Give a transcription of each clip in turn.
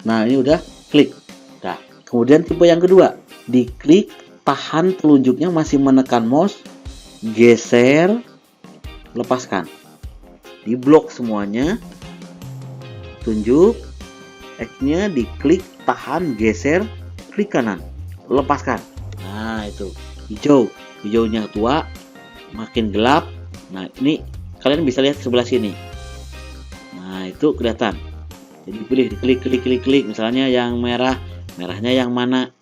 Nah, ini udah klik. Nah, kemudian tipe yang kedua, diklik, tahan telunjuknya masih menekan mouse, geser, lepaskan. Di blok semuanya, tunjuk, X-nya diklik, tahan, geser, klik kanan, lepaskan. Nah, itu hijau, hijaunya tua, makin gelap. Nah, ini kalian bisa lihat sebelah sini. Nah, itu kelihatan. Jadi pilih, klik, misalnya yang merah, merahnya yang mana.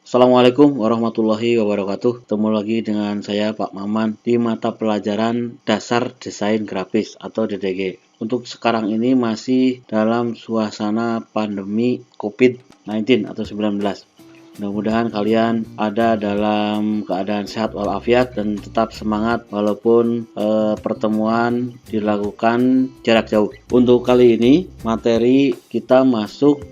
Assalamualaikum warahmatullahi wabarakatuh. Ketemu lagi dengan saya Pak Maman di mata pelajaran Dasar Desain Grafis atau DDG. Untuk sekarang ini masih dalam suasana pandemi COVID-19 atau 19. Mudah-mudahan kalian ada dalam keadaan sehat walafiat dan tetap semangat walaupun pertemuan dilakukan jarak jauh. Untuk kali ini materi kita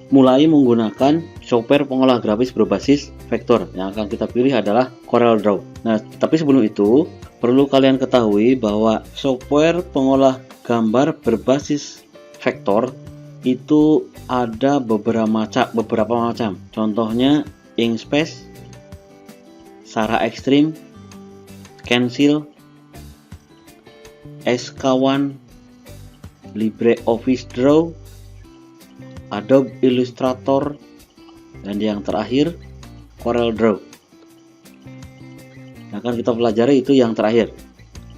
mulai menggunakan software pengolah grafis berbasis vektor. Yang akan kita pilih adalah CorelDRAW. Nah, tapi sebelum itu perlu kalian ketahui bahwa software pengolah gambar berbasis vektor itu ada beberapa macam. Contohnya Inkscape, Sara Extreme, Stencil, SK1, LibreOffice Draw, Adobe Illustrator, dan yang terakhir CorelDRAW. Akan kita pelajari itu yang terakhir,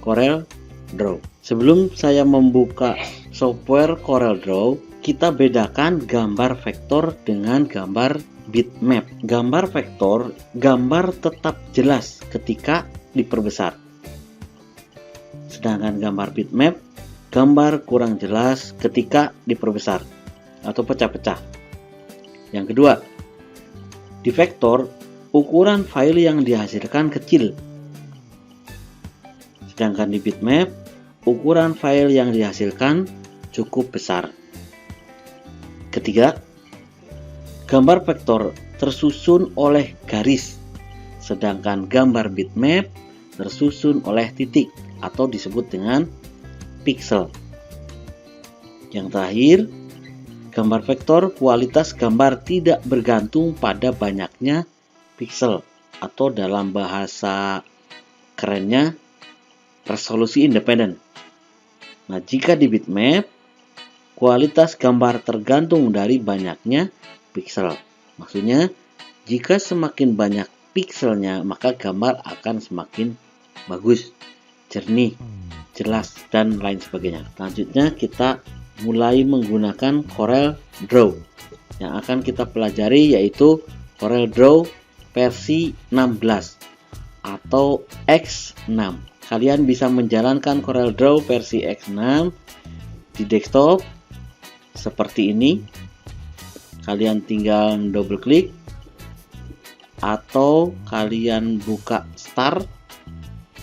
CorelDRAW. Sebelum saya membuka software CorelDRAW, kita bedakan gambar vektor dengan gambar bitmap. Gambar vektor, gambar tetap jelas ketika diperbesar. Sedangkan gambar bitmap, gambar kurang jelas ketika diperbesar atau pecah-pecah. Yang kedua, di vektor, ukuran file yang dihasilkan kecil. Sedangkan di bitmap, ukuran file yang dihasilkan cukup besar. Ketiga, gambar vektor tersusun oleh garis, sedangkan gambar bitmap tersusun oleh titik atau disebut dengan pixel. Yang terakhir, gambar vektor kualitas gambar tidak bergantung pada banyaknya pixel atau dalam bahasa kerennya resolusi independen. Nah, jika di bitmap, kualitas gambar tergantung dari banyaknya pixel. Maksudnya, jika semakin banyak pixelnya, maka gambar akan semakin bagus, jernih, jelas, dan lain sebagainya. Selanjutnya, kita mulai menggunakan CorelDRAW. Yang akan kita pelajari yaitu CorelDRAW versi 16 atau X6. Kalian bisa menjalankan CorelDRAW versi X6 di desktop seperti ini. Kalian tinggal double klik atau kalian buka Start,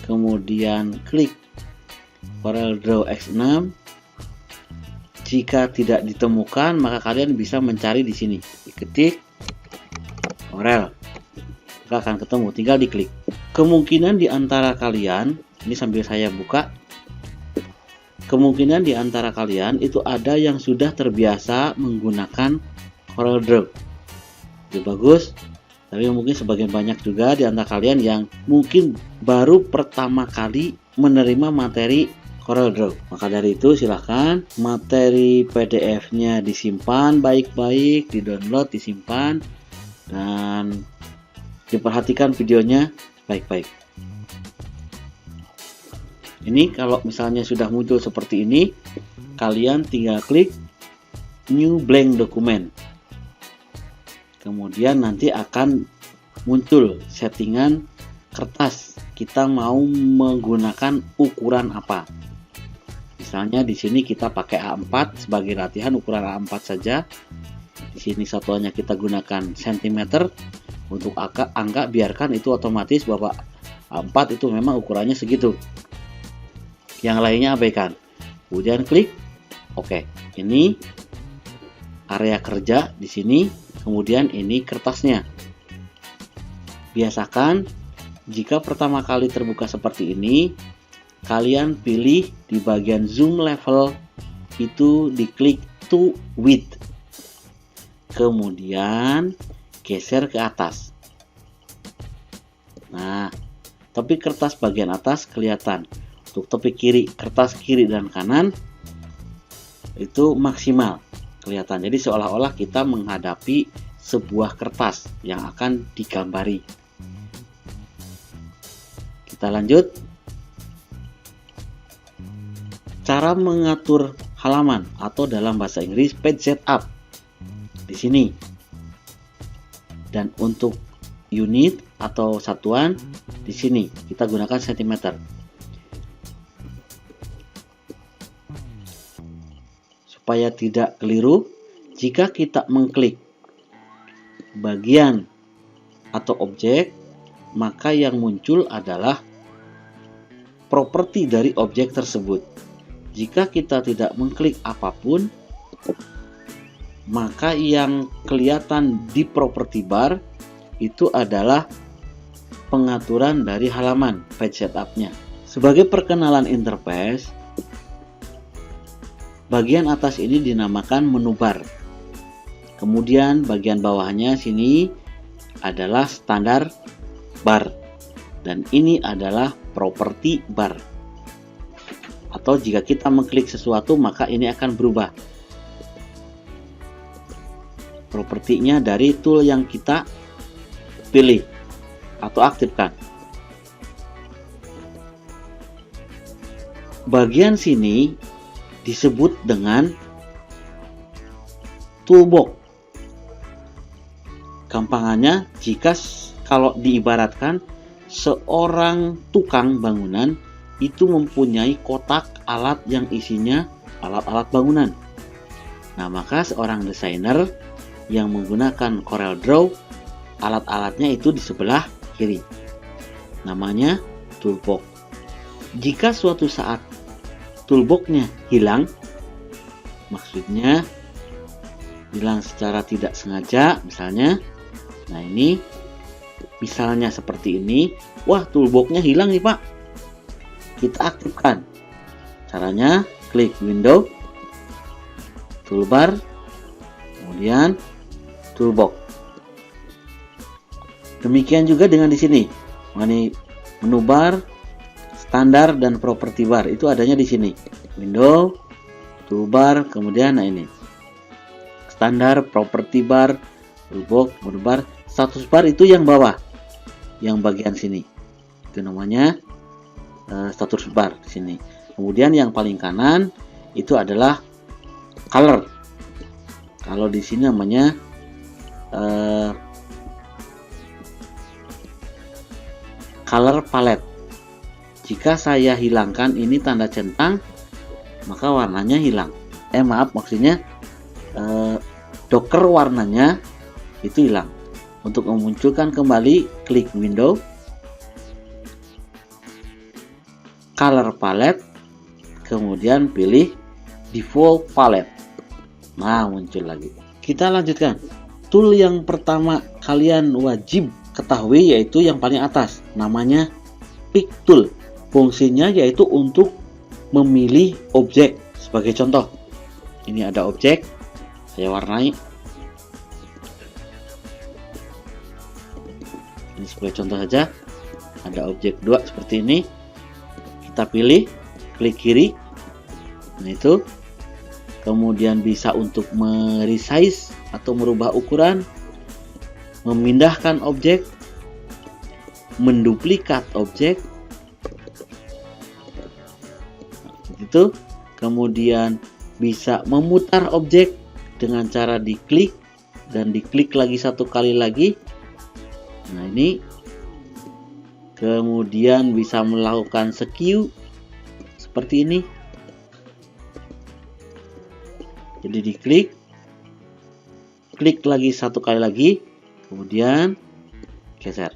kemudian klik CorelDRAW X6. Jika tidak ditemukan, maka kalian bisa mencari di sini. Ketik Corel, maka akan ketemu. Tinggal diklik. Kemungkinan di antara kalian, ini sambil saya buka, kemungkinan di antara kalian itu ada yang sudah terbiasa menggunakan CorelDRAW. Itu bagus. Tapi mungkin sebagian banyak juga di antara kalian yang mungkin baru pertama kali menerima materi CorelDRAW. Maka dari itu silahkan materi PDF-nya disimpan baik-baik, di-download, disimpan, dan diperhatikan videonya baik-baik. Ini kalau misalnya sudah muncul seperti ini, kalian tinggal klik New Blank Document. Kemudian nanti akan muncul settingan kertas. Kita mau menggunakan ukuran apa? Misalnya di sini kita pakai A4 sebagai latihan, ukuran A4 saja. Di sini satuannya kita gunakan cm. Untuk angka biarkan itu otomatis bahwa A4 itu memang ukurannya segitu. Yang lainnya abaikan. Kemudian klik OK. Ini area kerja di sini, kemudian ini kertasnya. Biasakan jika pertama kali terbuka seperti ini, kalian pilih di bagian zoom level itu diklik to width. Kemudian geser ke atas. Nah, tepi kertas bagian atas kelihatan. Untuk tepi kiri, kertas kiri dan kanan itu maksimal kelihatan. Jadi seolah-olah kita menghadapi sebuah kertas yang akan digambari. Kita lanjut. Cara mengatur halaman atau dalam bahasa Inggris page setup di sini. Dan untuk unit atau satuan di sini kita gunakan cm. Supaya tidak keliru, jika kita mengklik bagian atau objek, maka yang muncul adalah properti dari objek tersebut. Jika kita tidak mengklik apapun, maka yang kelihatan di property bar itu adalah pengaturan dari halaman page setup-nya. Sebagai perkenalan interface, bagian atas ini dinamakan menu bar. Kemudian bagian bawahnya sini adalah standar bar. Dan ini adalah property bar. Atau jika kita mengklik sesuatu, maka ini akan berubah propertinya dari tool yang kita pilih atau aktifkan. Bagian sini disebut dengan toolbox. Gampangannya, jika kalau diibaratkan seorang tukang bangunan itu mempunyai kotak alat yang isinya alat-alat bangunan. Nah, maka seorang desainer yang menggunakan Corel Draw, alat-alatnya itu di sebelah kiri. Namanya toolbox. Jika suatu saat toolbox-nya hilang, maksudnya hilang secara tidak sengaja misalnya, nah ini misalnya seperti ini, wah toolbox-nya hilang nih Pak, kita aktifkan. Caranya klik window, toolbar, kemudian toolbox. Demikian juga dengan di sini, mengenai menu bar, standar dan property bar itu adanya di sini. Window, toolbar, kemudian nah ini standar, property bar, toolbox, menu bar, status bar itu yang bawah, yang bagian sini itu namanya status bar di sini. Kemudian yang paling kanan itu adalah color. Kalau di sini namanya color palette. Jika saya hilangkan ini tanda centang, maka warnanya hilang. Maksudnya docker warnanya itu hilang. Untuk memunculkan kembali, klik window, color palette, kemudian pilih default palette. Nah, muncul lagi. Kita lanjutkan. Tool yang pertama kalian wajib ketahui yaitu yang paling atas, namanya pick tool. Fungsinya yaitu untuk memilih objek. Sebagai contoh, ini ada objek, saya warnai. Ini sebagai contoh saja, ada objek 2 seperti ini. Kita pilih, klik kiri, nah itu. Kemudian bisa untuk meresize atau merubah ukuran, memindahkan objek, menduplikat objek, itu. Kemudian bisa memutar objek dengan cara diklik dan diklik lagi satu kali lagi. Nah ini. Kemudian bisa melakukan skew seperti ini. Jadi diklik, klik lagi satu kali lagi, kemudian geser.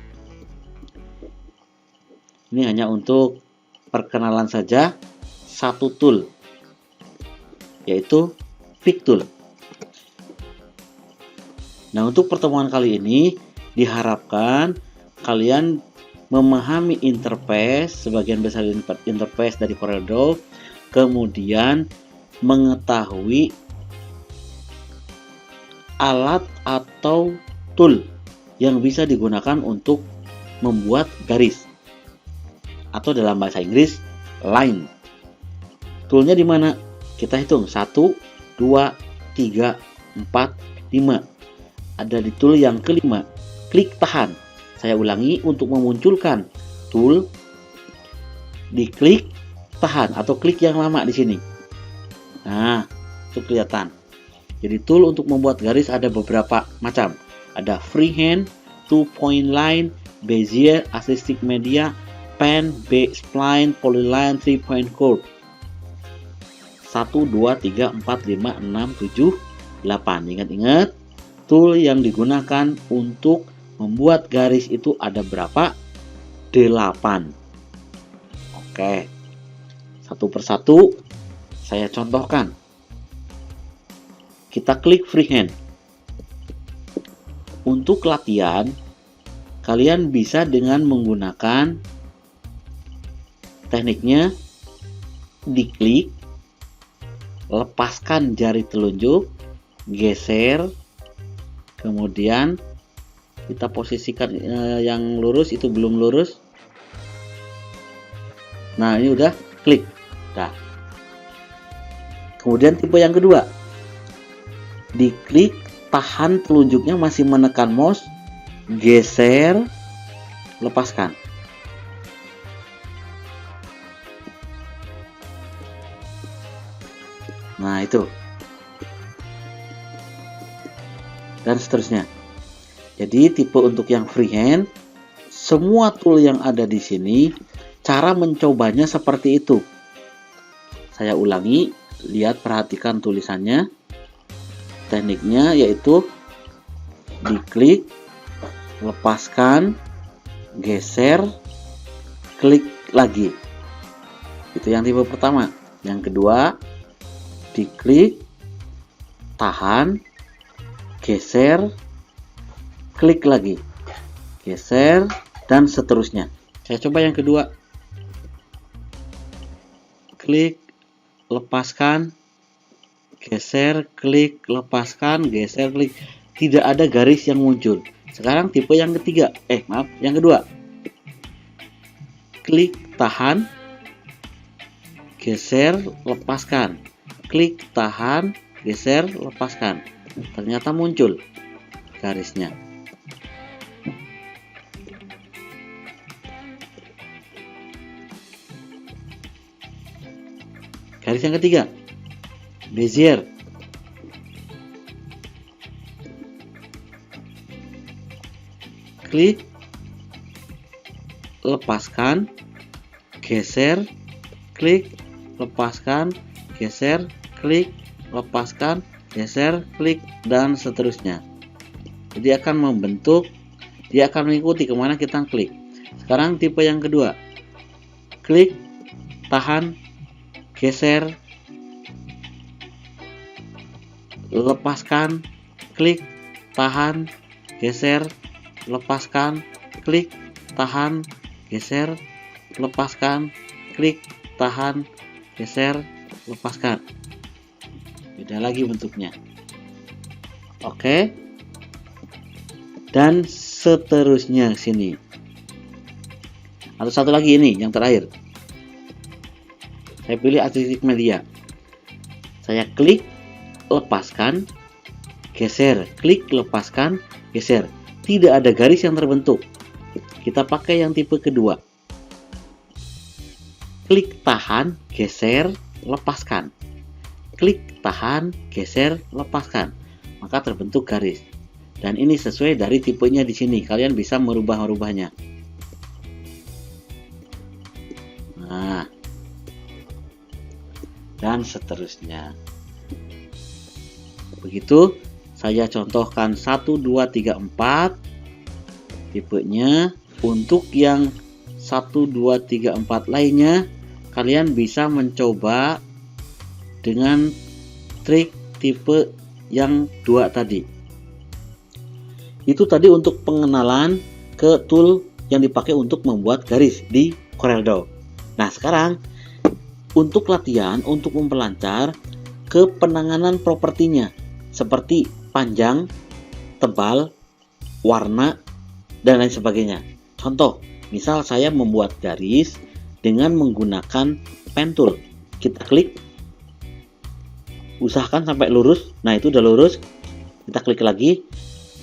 Ini hanya untuk perkenalan saja satu tool, yaitu pick tool. Nah, untuk pertemuan kali ini diharapkan kalian memahami interface, sebagian besar interface dari CorelDRAW, kemudian mengetahui alat atau tool yang bisa digunakan untuk membuat garis, atau dalam bahasa Inggris line. Toolnya di mana? Kita hitung 1, 2, 3, 4, 5. Ada di tool yang kelima, klik tahan. Saya ulangi, untuk memunculkan tool, diklik tahan atau klik yang lama di sini. Nah, itu kelihatan. Jadi tool untuk membuat garis ada beberapa macam. Ada freehand, 2-point line, Bezier, artistic media, pen, spline, polyline, 3-point curve. 1, 2, 3, 4, 5, 6, 7, 8. Ingat-ingat, tool yang digunakan untuk membuat garis itu ada berapa? 8. Oke. Satu persatu saya contohkan. Kita klik freehand. Untuk latihan, kalian bisa dengan menggunakan tekniknya diklik, lepaskan jari telunjuk, geser, kemudian kita posisikan yang lurus, itu belum lurus. Nah, ini udah klik. Nah, kemudian tipe yang kedua, diklik, tahan telunjuknya masih menekan mouse, geser, lepaskan. Nah, itu. Dan seterusnya. Jadi tipe untuk yang freehand, semua tool yang ada di sini, cara mencobanya seperti itu. Saya ulangi, lihat, perhatikan tulisannya. Tekniknya yaitu diklik, lepaskan, geser, klik lagi. Itu yang tipe pertama. Yang kedua, diklik, tahan, geser, klik lagi, geser, dan seterusnya. Saya coba yang kedua. Klik, lepaskan, geser, klik, lepaskan, geser, klik. Tidak ada garis yang muncul. Sekarang tipe yang ketiga. Yang kedua. Klik, tahan, geser, lepaskan. Klik, tahan, geser, lepaskan. Ternyata muncul garisnya. Garis yang ketiga, Bezier. Klik, lepaskan, geser, klik, lepaskan, geser, klik, lepaskan, geser, klik, dan seterusnya. Jadi akan membentuk, dia akan mengikuti kemana kita klik. Sekarang tipe yang kedua, klik, tahan, geser, lepaskan, klik, tahan, geser, lepaskan, klik, tahan, geser, lepaskan, klik, tahan, geser, lepaskan. Beda lagi bentuknya. Oke. Dan seterusnya sini. Atau satu lagi ini, yang terakhir. Saya pilih artistic media. Saya klik, lepaskan, geser, klik, lepaskan, geser. Tidak ada garis yang terbentuk. Kita pakai yang tipe kedua. Klik, tahan, geser, lepaskan. Klik, tahan, geser, lepaskan. Maka terbentuk garis. Dan ini sesuai dari tipenya di sini. Kalian bisa merubah-rubahnya. Nah, dan seterusnya. Begitu saya contohkan 1, 2, 3, 4 tipenya. Untuk yang 1, 2, 3, 4 lainnya, kalian bisa mencoba dengan trik tipe yang 2 tadi. Itu tadi untuk pengenalan ke tool yang dipakai untuk membuat garis di CorelDRAW. Nah, sekarang untuk latihan, untuk memperlancar ke penanganan propertinya, seperti panjang, tebal, warna, dan lain sebagainya. Contoh, misal saya membuat garis dengan menggunakan pen tool. Kita klik, usahakan sampai lurus. Nah, itu udah lurus. Kita klik lagi.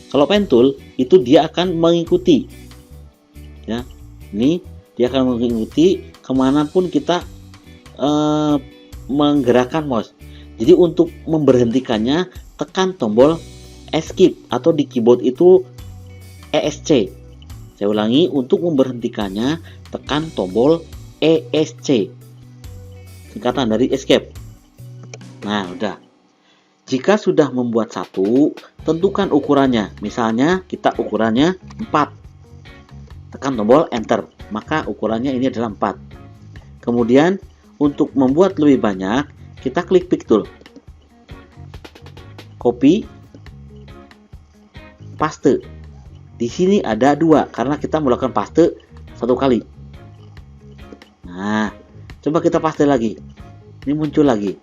Kalau pen tool itu dia akan mengikuti, ya. Ini dia akan mengikuti kemanapun kita menggerakkan mouse. Jadi untuk memberhentikannya, tekan tombol Escape atau di keyboard itu ESC. Saya ulangi, untuk memberhentikannya tekan tombol ESC, singkatan dari Escape. Nah, udah. Jika sudah membuat satu, tentukan ukurannya. Misalnya kita ukurannya 4. Tekan tombol Enter, maka ukurannya ini adalah 4. Kemudian untuk membuat lebih banyak, kita klik Pick Tool. Copy, paste. Di sini ada 2 karena kita melakukan paste 1 kali. Nah, coba kita paste lagi. Ini muncul lagi.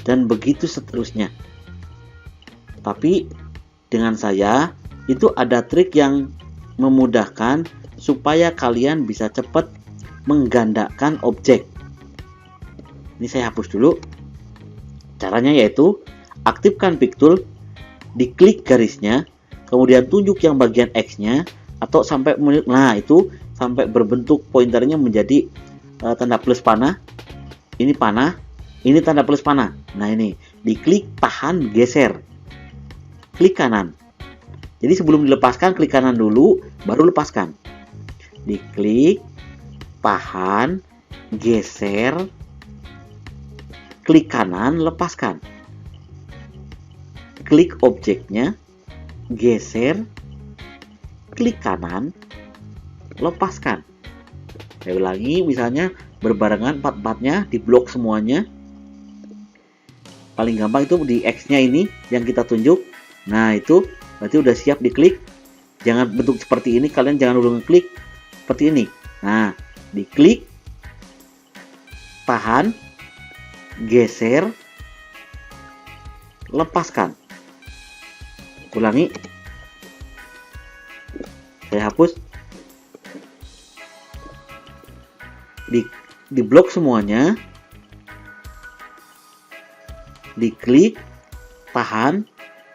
Dan begitu seterusnya. Tapi dengan saya itu ada trik yang memudahkan supaya kalian bisa cepat menggandakan objek. Ini saya hapus dulu. Caranya yaitu aktifkan Pick Tool, diklik garisnya, kemudian tunjuk yang bagian X-nya atau sampai itu sampai berbentuk pointernya menjadi tanda plus panah. Ini panah, ini tanda plus panah. Nah, ini diklik, tahan, geser. Klik kanan. Jadi sebelum dilepaskan klik kanan dulu, baru lepaskan. Diklik, tahan, geser, klik kanan, lepaskan. Klik objeknya, geser, klik kanan, lepaskan. Saya ulangi, misalnya berbarengan 4-4-nya, di blok semuanya. Paling gampang itu di X-nya ini yang kita tunjuk. Nah, itu berarti udah siap diklik. Jangan bentuk seperti ini, kalian jangan dulu ngeklik seperti ini. Nah, diklik, tahan, geser, lepaskan. Ulangi. Saya hapus. Di blok semuanya, diklik, tahan,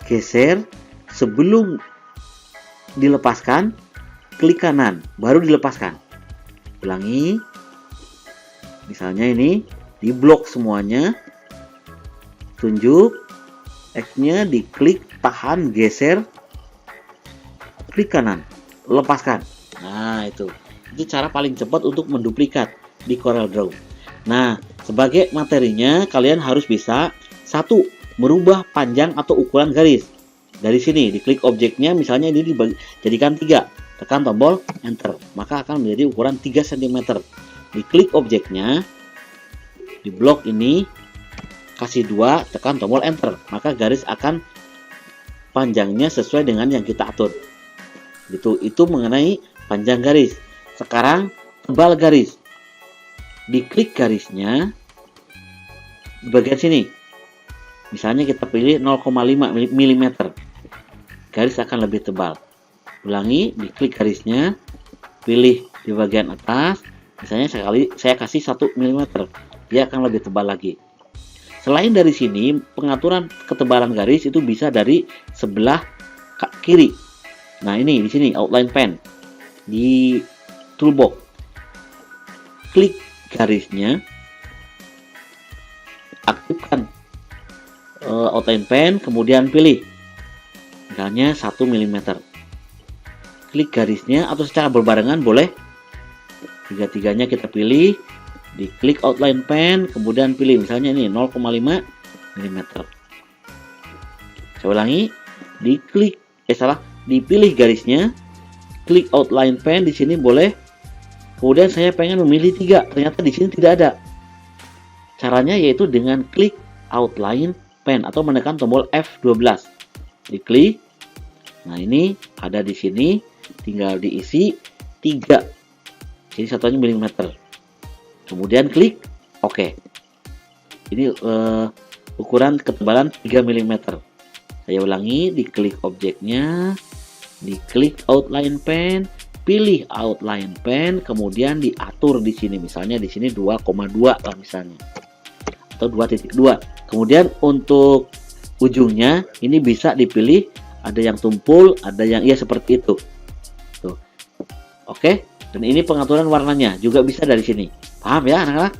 geser, sebelum dilepaskan klik kanan, baru dilepaskan. Ulangi. Misalnya ini di blok semuanya, tunjuk X-nya, diklik, tahan, geser, klik kanan, lepaskan. Nah, itu cara paling cepat untuk menduplikat di CorelDRAW. Nah, sebagai materinya kalian harus bisa, 1, merubah panjang atau ukuran garis. Dari sini diklik objeknya, misalnya ini dijadikan 3, tekan tombol Enter, maka akan menjadi ukuran 3 cm. Diklik objeknya, di blok ini kasih 2, tekan tombol Enter, maka garis akan panjangnya sesuai dengan yang kita atur. Itu mengenai panjang garis. Sekarang tebal garis. Diklik garisnya di bagian sini. Misalnya kita pilih 0,5 mm. Garis akan lebih tebal. Ulangi, diklik garisnya, pilih di bagian atas. Misalnya saya kasih 1 mm. Dia akan lebih tebal lagi. Selain dari sini, pengaturan ketebalan garis itu bisa dari sebelah kiri. Nah, ini di sini outline pen di toolbox. Klik garisnya, aktifkan outline pen, kemudian pilih misalnya 1 mm. Klik garisnya atau secara berbarengan boleh. Tiga-tiganya kita pilih, diklik outline pen, kemudian pilih misalnya ini 0,5 mm. Saya ulangi, dipilih garisnya, klik outline pen, di sini boleh. Kemudian saya pengen memilih 3, ternyata di sini tidak ada. Caranya yaitu dengan klik outline pen atau menekan tombol F12. Diklik, Nah, ini ada di sini, tinggal diisi 3. Jadi satuannya milimeter. Kemudian klik OK. Ini ukuran ketebalan 3 mm. Saya ulangi, diklik objeknya, diklik outline pen, pilih outline pen, kemudian diatur di sini. Misalnya di sini 2,2 lah misalnya. Atau 2.2. Kemudian untuk ujungnya ini bisa dipilih, ada yang tumpul, ada yang seperti itu. Tuh. Oke, dan ini pengaturan warnanya juga bisa dari sini. Paham ya anak-anak?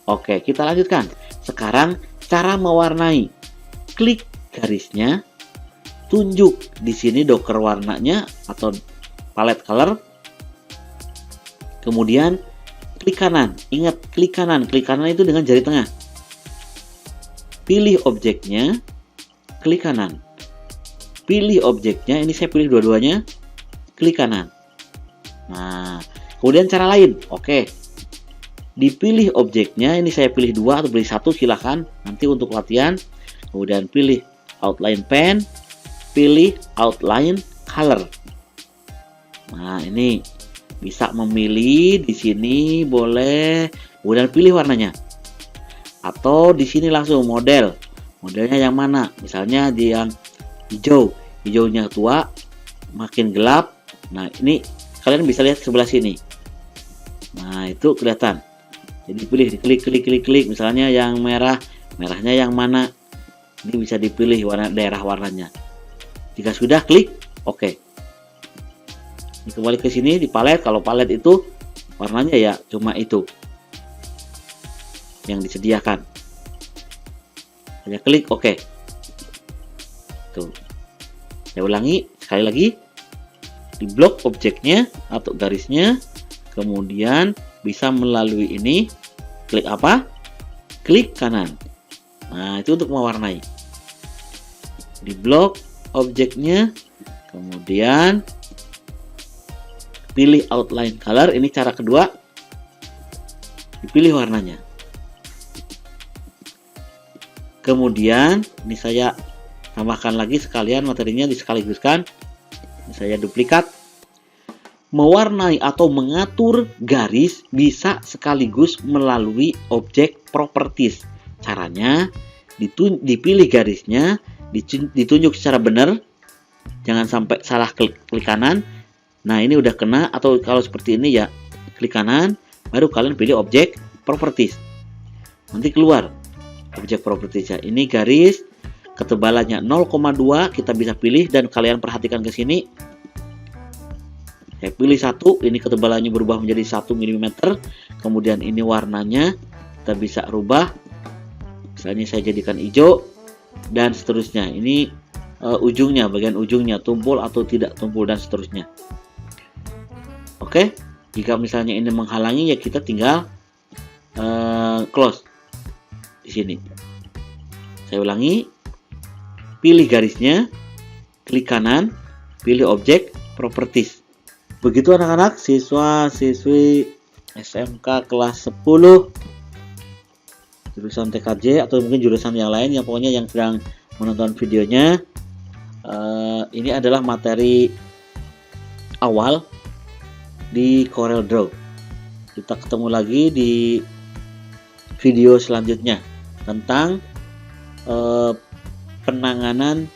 Oke, kita lanjutkan. Sekarang cara mewarnai. Klik garisnya, tunjuk di sini docker warnanya atau palette color. Kemudian klik kanan. Ingat, klik kanan. Klik kanan itu dengan jari tengah. Pilih objeknya, klik kanan. Pilih objeknya, ini saya pilih dua-duanya, klik kanan. Nah, kemudian cara lain. Oke. Dipilih objeknya, ini saya pilih 2 atau pilih 1, silahkan nanti untuk latihan. Kemudian pilih outline pen, pilih outline color. Nah, ini bisa memilih di sini, boleh. Kemudian pilih warnanya. Atau di sini langsung model. Modelnya yang mana? Misalnya di yang hijau. Hijaunya tua, makin gelap. Nah, ini kalian bisa lihat sebelah sini. Nah, itu kelihatan. Jadi pilih, klik. Misalnya yang merah, merahnya yang mana? Ini bisa dipilih daerah warnanya. Jika sudah, klik OK. Ini kembali ke sini di palet. Kalau palet itu warnanya ya cuma itu yang disediakan. Hanya klik OK. Tuh. Saya ulangi sekali lagi. Di blok objeknya atau garisnya, kemudian bisa melalui ini, klik apa? Klik kanan. Nah, itu untuk mewarnai. Di blok objeknya, kemudian pilih outline color. Ini cara kedua. Dipilih warnanya. Kemudian ini saya tambahkan lagi sekalian materinya, disekaligus-kan. Ini saya duplikat. Mewarnai atau mengatur garis bisa sekaligus melalui objek properties. Caranya dipilih garisnya, ditunjuk secara benar, jangan sampai salah klik kanan. Nah, ini udah kena, atau kalau seperti ini ya klik kanan, baru kalian pilih objek properties. Nanti keluar objek properties ya. Ini garis ketebalannya 0,2 kita bisa pilih, dan kalian perhatikan ke sini. Saya pilih 1, ini ketebalannya berubah menjadi 1 mm. Kemudian ini warnanya kita bisa rubah. Misalnya saya jadikan hijau dan seterusnya. Ini ujungnya, bagian ujungnya tumpul atau tidak tumpul dan seterusnya. Oke, jika misalnya ini menghalangi ya kita tinggal close di sini. Saya ulangi. Pilih garisnya, klik kanan, pilih objek properties. Begitu anak-anak, siswa-siswi SMK kelas 10 jurusan TKJ atau mungkin jurusan yang lain, yang pokoknya yang sedang menonton videonya. Ini adalah materi awal di CorelDRAW. Kita ketemu lagi di video selanjutnya tentang penanganan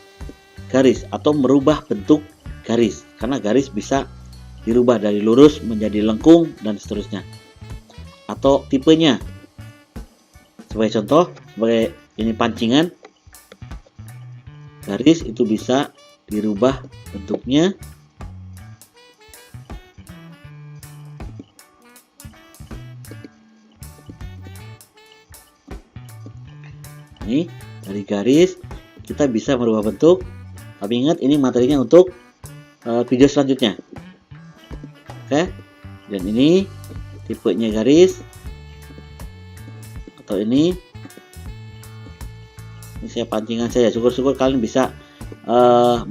garis atau merubah bentuk garis, karena garis bisa dirubah dari lurus menjadi lengkung dan seterusnya, atau tipenya. Sebagai contoh, sebagai ini pancingan garis itu bisa dirubah bentuknya. Ini dari garis kita bisa merubah bentuk, tapi ingat ini materinya untuk video selanjutnya. Oke, dan ini tipenya garis, atau ini saya pancingan saja. Syukur-syukur kalian bisa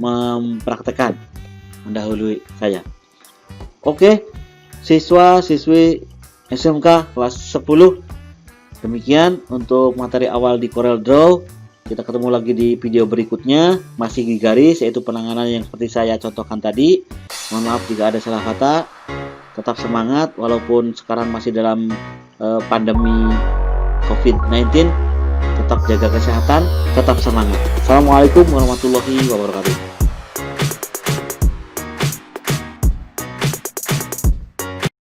mempraktekkan mendahului saya. Oke, siswa-siswi SMK kelas 10, demikian untuk materi awal di CorelDRAW. Kita ketemu lagi di video berikutnya, masih di garis, yaitu penanganan yang seperti saya contohkan tadi. Mohon maaf jika ada salah kata. Tetap semangat walaupun sekarang masih dalam pandemi COVID-19. Tetap jaga kesehatan, tetap semangat. Assalamualaikum warahmatullahi wabarakatuh.